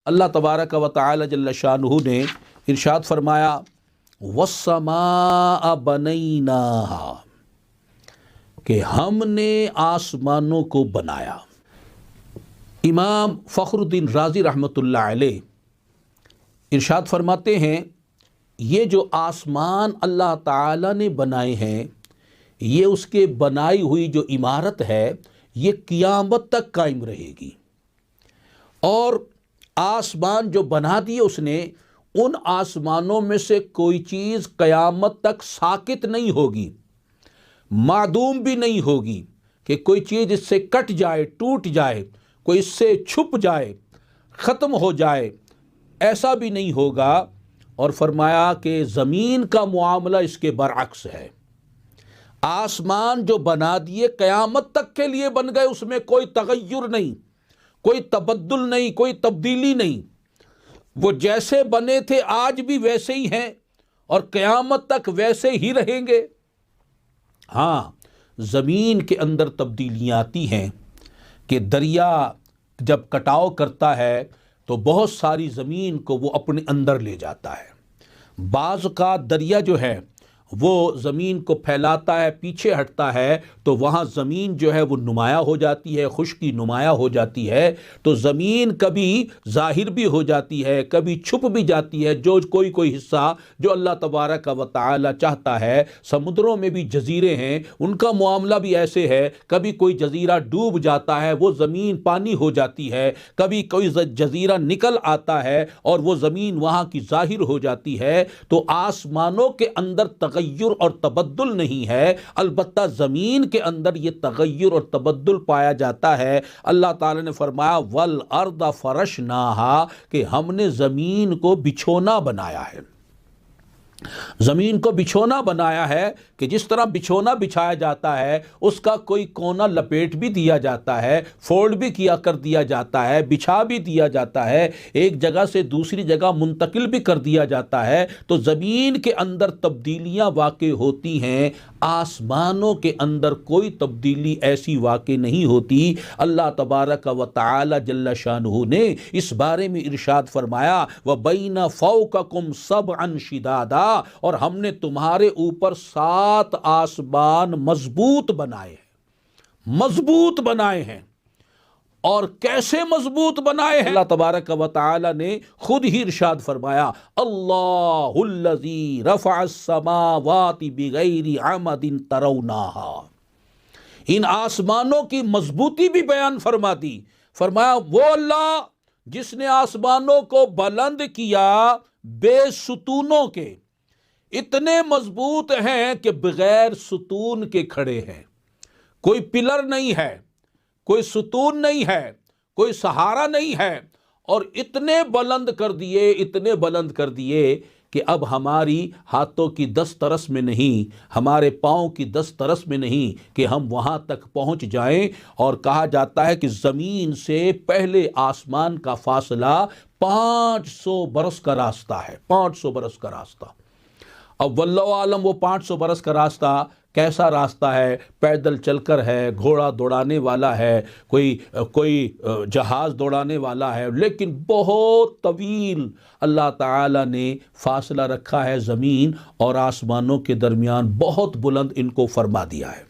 اللہ تبارک و تعالی جل شانہ نے ارشاد فرمایا وَالسَّمَاءَ بَنَيْنَاهَا، کہ ہم نے آسمانوں کو بنایا۔ امام فخر الدین رازی رحمۃ اللہ علیہ ارشاد فرماتے ہیں یہ جو آسمان اللہ تعالیٰ نے بنائے ہیں، یہ اس کے بنائی ہوئی جو عمارت ہے یہ قیامت تک قائم رہے گی، اور آسمان جو بنا دیے اس نے، ان آسمانوں میں سے کوئی چیز قیامت تک ساقط نہیں ہوگی، معدوم بھی نہیں ہوگی کہ کوئی چیز اس سے کٹ جائے، ٹوٹ جائے، کوئی اس سے چھپ جائے، ختم ہو جائے، ایسا بھی نہیں ہوگا۔ اور فرمایا کہ زمین کا معاملہ اس کے برعکس ہے، آسمان جو بنا دیے قیامت تک کے لیے بن گئے، اس میں کوئی تغیر نہیں، کوئی تبدل نہیں، کوئی تبدیلی نہیں، وہ جیسے بنے تھے آج بھی ویسے ہی ہیں اور قیامت تک ویسے ہی رہیں گے۔ ہاں، زمین کے اندر تبدیلیاں آتی ہیں کہ دریا جب کٹاؤ کرتا ہے تو بہت ساری زمین کو وہ اپنے اندر لے جاتا ہے۔ بعض کا دریا جو ہے وہ زمین کو پھیلاتا ہے، پیچھے ہٹتا ہے تو وہاں زمین جو ہے وہ نمایاں ہو جاتی ہے، خشکی نمایاں ہو جاتی ہے، تو زمین کبھی ظاہر بھی ہو جاتی ہے، کبھی چھپ بھی جاتی ہے، جو کوئی حصہ جو اللہ تبارک و تعالی چاہتا ہے۔ سمندروں میں بھی جزیرے ہیں، ان کا معاملہ بھی ایسے ہے، کبھی کوئی جزیرہ ڈوب جاتا ہے، وہ زمین پانی ہو جاتی ہے، کبھی کوئی جزیرہ نکل آتا ہے اور وہ زمین وہاں کی ظاہر ہو جاتی ہے۔ تو آسمانوں کے اندر تغیر اور تبدل نہیں ہے، البتہ زمین کے اندر یہ تغیر اور تبدل پایا جاتا ہے۔ اللہ تعالی نے فرمایا وَالْأَرْضَ فَرَشْنَاهَا، کہ ہم نے زمین کو بچھونا بنایا ہے۔ زمین کو بچھونا بنایا ہے کہ جس طرح بچھونا بچھایا جاتا ہے، اس کا کوئی کونا لپیٹ بھی دیا جاتا ہے، فولڈ بھی کیا کر دیا جاتا ہے، بچھا بھی دیا جاتا ہے، ایک جگہ سے دوسری جگہ منتقل بھی کر دیا جاتا ہے۔ تو زمین کے اندر تبدیلیاں واقع ہوتی ہیں، آسمانوں کے اندر کوئی تبدیلی ایسی واقع نہیں ہوتی۔ اللہ تبارک و تعالی جل شانہ نے اس بارے میں ارشاد فرمایا وَبَيْنَ فَوْقَكُمْ سَبْعًا شِدَادًا، اور ہم نے تمہارے اوپر 7 آسمان مضبوط بنائے ہیں، مضبوط بنائے ہیں۔ اور کیسے مضبوط بنائے ہیں؟ اللہ تبارک و تعالی نے خود ہی ارشاد فرمایا اللہ الذی رفع السماوات بغیر عمد تروناها، ان آسمانوں کی مضبوطی بھی بیان فرما دی۔ فرمایا وہ اللہ جس نے آسمانوں کو بلند کیا بے ستونوں کے، اتنے مضبوط ہیں کہ بغیر ستون کے کھڑے ہیں، کوئی پلر نہیں ہے، کوئی ستون نہیں ہے، کوئی سہارا نہیں ہے، اور اتنے بلند کر دیے، اتنے بلند کر دیے کہ اب ہماری ہاتھوں کی دسترس میں نہیں، ہمارے پاؤں کی دسترس میں نہیں کہ ہم وہاں تک پہنچ جائیں۔ اور کہا جاتا ہے کہ زمین سے پہلے آسمان کا فاصلہ 500 برس کا راستہ ہے، 500 برس کا راستہ۔ اب واللہ عالم وہ 500 برس کا راستہ کیسا راستہ ہے، پیدل چل کر ہے، گھوڑا دوڑانے والا ہے، کوئی جہاز دوڑانے والا ہے، لیکن بہت طویل اللہ تعالی نے فاصلہ رکھا ہے زمین اور آسمانوں کے درمیان، بہت بلند ان کو فرما دیا ہے۔